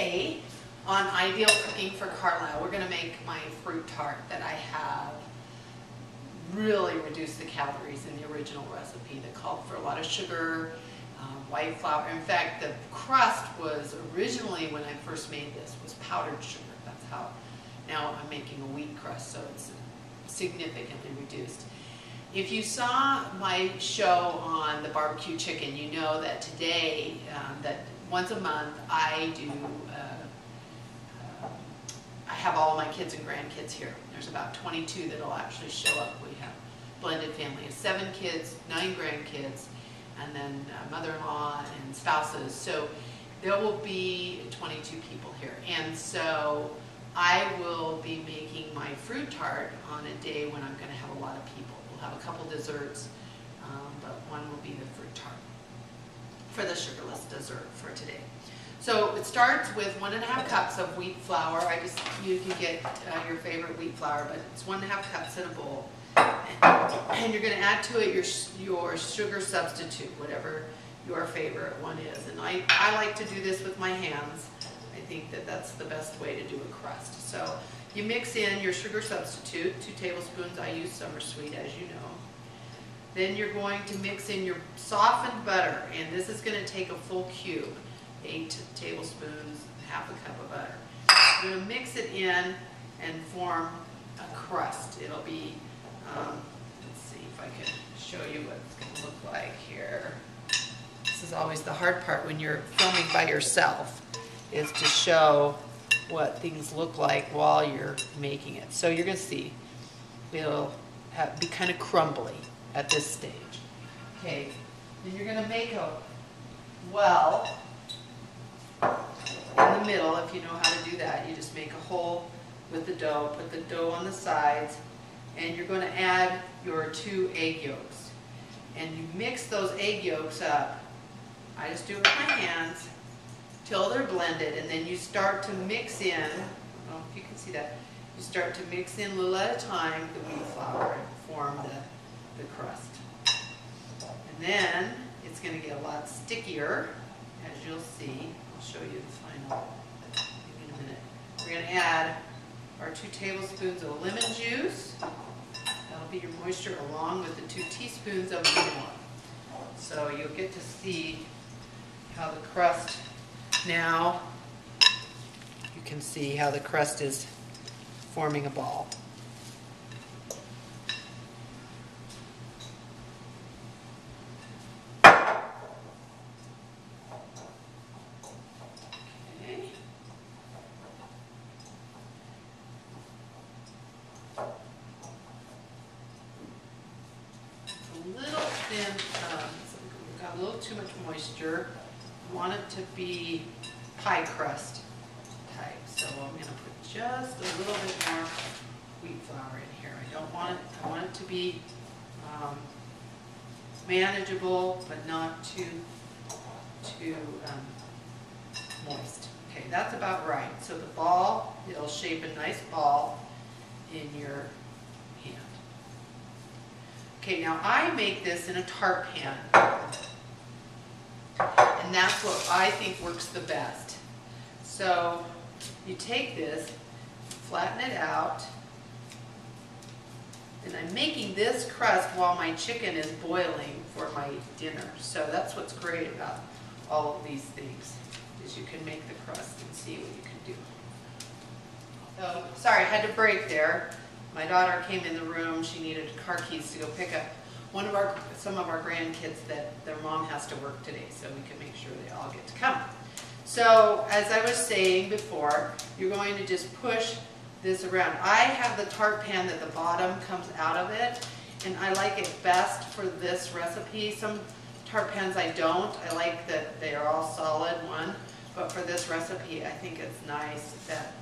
Today, on Ideal Cooking for Carlisle, we're going to make my fruit tart that I have really reduced the calories in the original recipe that called for a lot of sugar, white flour. In fact, the crust was originally, when I first made this, was powdered sugar. That's how. Now I'm making a wheat crust, so it's significantly reduced. If you saw my show on the barbecue chicken, you know that today, that once a month, I do, I have all my kids and grandkids here. There's about 22 that will actually show up. We have a blended family of 7 kids, 9 grandkids, and then mother-in-law and spouses. So there will be 22 people here. And so I will be making my fruit tart on a day when I'm going to have a lot of people. We'll have a couple desserts, but one will be the fruit tart for the sugarless dessert for today. So it starts with 1½ cups of wheat flour. You can get your favorite wheat flour, but it's 1½ cups in a bowl. And you're going to add to it your sugar substitute, whatever your favorite one is. And I like to do this with my hands. I think that that's the best way to do a crust. So you mix in your sugar substitute, 2 tablespoons. I use summer sweet, as you know. Then you're going to mix in your softened butter, and this is going to take a full cube, 8 tablespoons, ½ a cup of butter. You're going to mix it in and form a crust. It'll be, let's see if I can show you what it's going to look like here. This is always the hard part when you're filming by yourself, is to show what things look like while you're making it. So you're going to see it'll be kind of crumbly at this stage. Okay, then you're going to make a well in the middle. If you know how to do that, you just make a hole with the dough, put the dough on the sides, and you're going to add your 2 egg yolks. And you mix those egg yolks up. I just do it with my hands till they're blended, and then you start to mix in, I don't know if you can see that, you start to mix in a little at a time the wheat flour and form the crust. And then it's going to get a lot stickier, as you'll see. I'll show you the final thing in a minute. We're going to add our 2 tablespoons of lemon juice. That'll be your moisture, along with the 2 teaspoons of vanilla. So you'll get to see how the crust, now you can see how the crust is forming a ball. Got a little too much moisture. I want it to be pie crust type, so I'm going to put just a little bit more wheat flour in here. I want it to be manageable, but not too moist. Okay, that's about right. So the ball, it'll shape a nice ball in your hand. Okay, now I make this in a tart pan, and that's what I think works the best. So you take this, flatten it out, and I'm making this crust while my chicken is boiling for my dinner. So that's what's great about all of these things, is you can make the crust and see what you can do. So, sorry, I had to break there. My daughter came in the room. She needed car keys to go pick up some of our grandkids that their mom has to work today, so we can make sure they all get to come. So, as I was saying before, you're going to just push this around. I have the tart pan that the bottom comes out of it, and I like it best for this recipe. Some tart pans I don't. I like that they are all solid one, but for this recipe I think it's nice that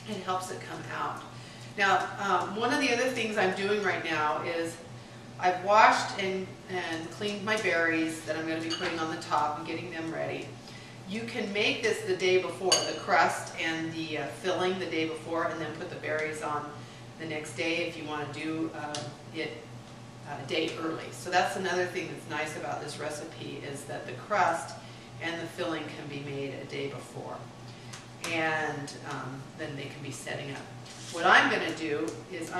it helps it come out. Now, one of the other things I'm doing right now is I've washed and cleaned my berries that I'm going to be putting on the top and getting them ready. You can make this the day before, the crust and the filling the day before, and then put the berries on the next day if you want to do it a day early. So that's another thing that's nice about this recipe, is that the crust and the filling can be made a day before. and then they can be setting up. What I'm going to do is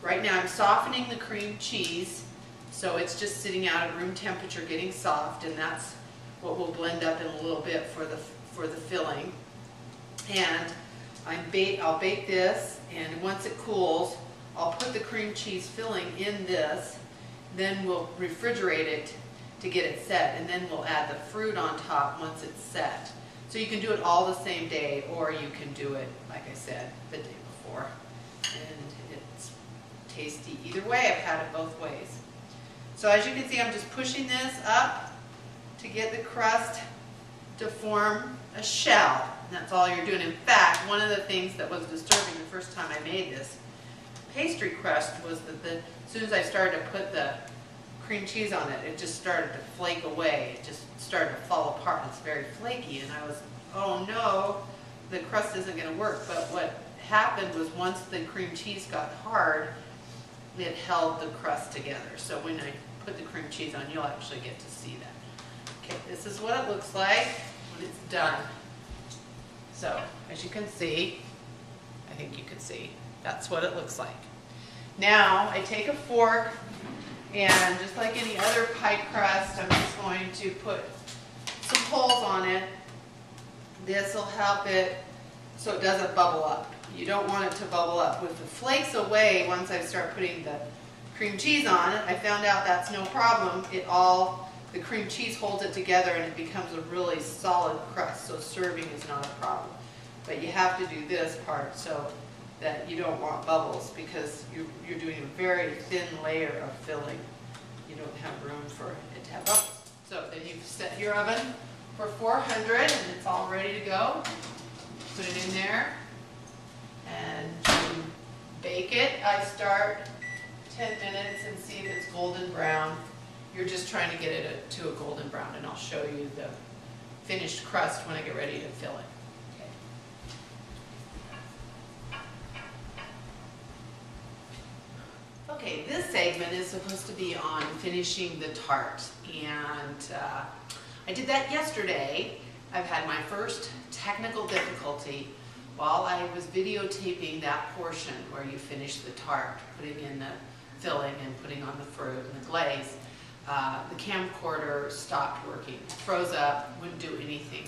right now I'm softening the cream cheese, so it's just sitting out at room temperature getting soft, and that's what we'll blend up in a little bit for the filling. And I'll bake this, and once it cools, I'll put the cream cheese filling in this, then we'll refrigerate it to get it set, and then we'll add the fruit on top once it's set. So you can do it all the same day, or you can do it, like I said, the day before. And it's tasty either way. I've had it both ways. So as you can see, I'm just pushing this up to get the crust to form a shell. And that's all you're doing. In fact, one of the things that was disturbing the first time I made this pastry crust was that as soon as I started to put the cream cheese on it, it just started to flake away. It just started to fall apart. It's very flaky, and I was, oh no, the crust isn't going to work. But what happened was once the cream cheese got hard, it held the crust together. So when I put the cream cheese on, you'll actually get to see that. Okay, this is what it looks like when it's done. So as you can see, I think you can see, that's what it looks like. Now I take a fork, and just like any other pie crust, I'm just going to put some holes on it. This will help it so it doesn't bubble up. You don't want it to bubble up. With the flakes away, once I start putting the cream cheese on it, I found out that's no problem. The cream cheese holds it together, and it becomes a really solid crust, so serving is not a problem. But you have to do this part so that you don't want bubbles, because you're doing a very thin layer of filling. You don't have room for it to have bubbles. So then you've set your oven for 400, and it's all ready to go. Put it in there, and you bake it. I start 10 minutes and see if it's golden brown. You're just trying to get it to a golden brown, and I'll show you the finished crust when I get ready to fill it. Okay, this segment is supposed to be on finishing the tart, and I did that yesterday. I've had my first technical difficulty while I was videotaping that portion where you finish the tart, putting in the filling and putting on the fruit and the glaze. The camcorder stopped working, froze up, wouldn't do anything.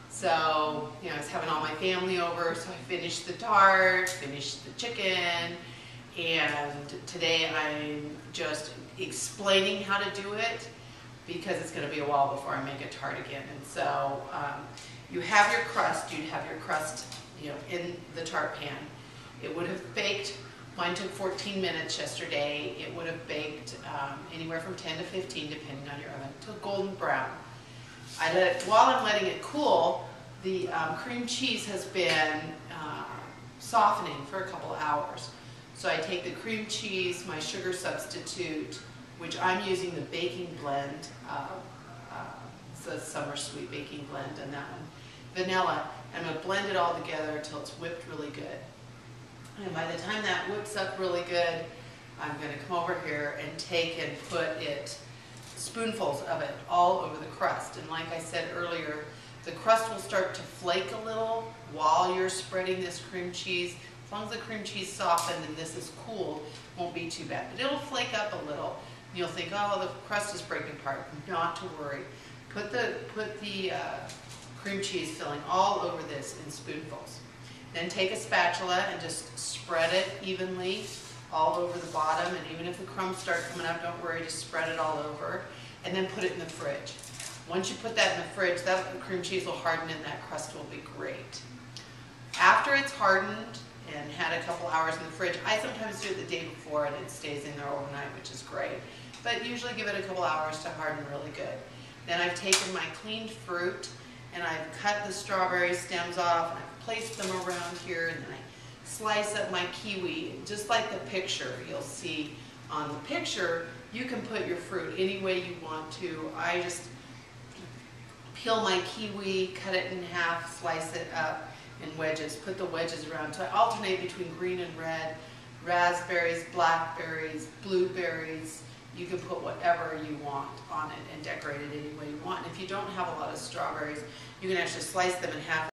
So, I was having all my family over, so I finished the tart, finished the chicken, and today I'm just explaining how to do it, because it's going to be a while before I make a tart again. And so you have your crust, you'd have your crust in the tart pan. It would have baked, mine took 14 minutes yesterday. It would have baked anywhere from 10 to 15 depending on your oven, to golden brown. While I'm letting it cool, the cream cheese has been softening for a couple of hours. So I take the cream cheese, my sugar substitute, which I'm using the baking blend, it's the Summer Sweet baking blend, and that one, vanilla. I'm going to blend it all together until it's whipped really good. And by the time that whips up really good, I'm going to come over here and take and put spoonfuls of it all over the crust. And like I said earlier, the crust will start to flake a little while you're spreading this cream cheese. As long as the cream cheese softened and this is cooled, it won't be too bad. But it'll flake up a little. You'll think, oh, the crust is breaking apart. Not to worry. Put the cream cheese filling all over this in spoonfuls. Then take a spatula and just spread it evenly all over the bottom. And even if the crumbs start coming up, don't worry, just spread it all over. And then put it in the fridge. Once you put that in the fridge, that cream cheese will harden and that crust will be great. After it's hardened and had a couple hours in the fridge, I sometimes do it the day before and it stays in there overnight, which is great. But usually give it a couple hours to harden really good. Then I've taken my cleaned fruit and I've cut the strawberry stems off and I've placed them around here, and then I slice up my kiwi, just like the picture you'll see on the picture. You can put your fruit any way you want to. I just peel my kiwi, cut it in half, slice it up in wedges, put the wedges around. So I alternate between green and red, raspberries, blackberries, blueberries. You can put whatever you want on it and decorate it any way you want. And if you don't have a lot of strawberries, you can actually slice them in half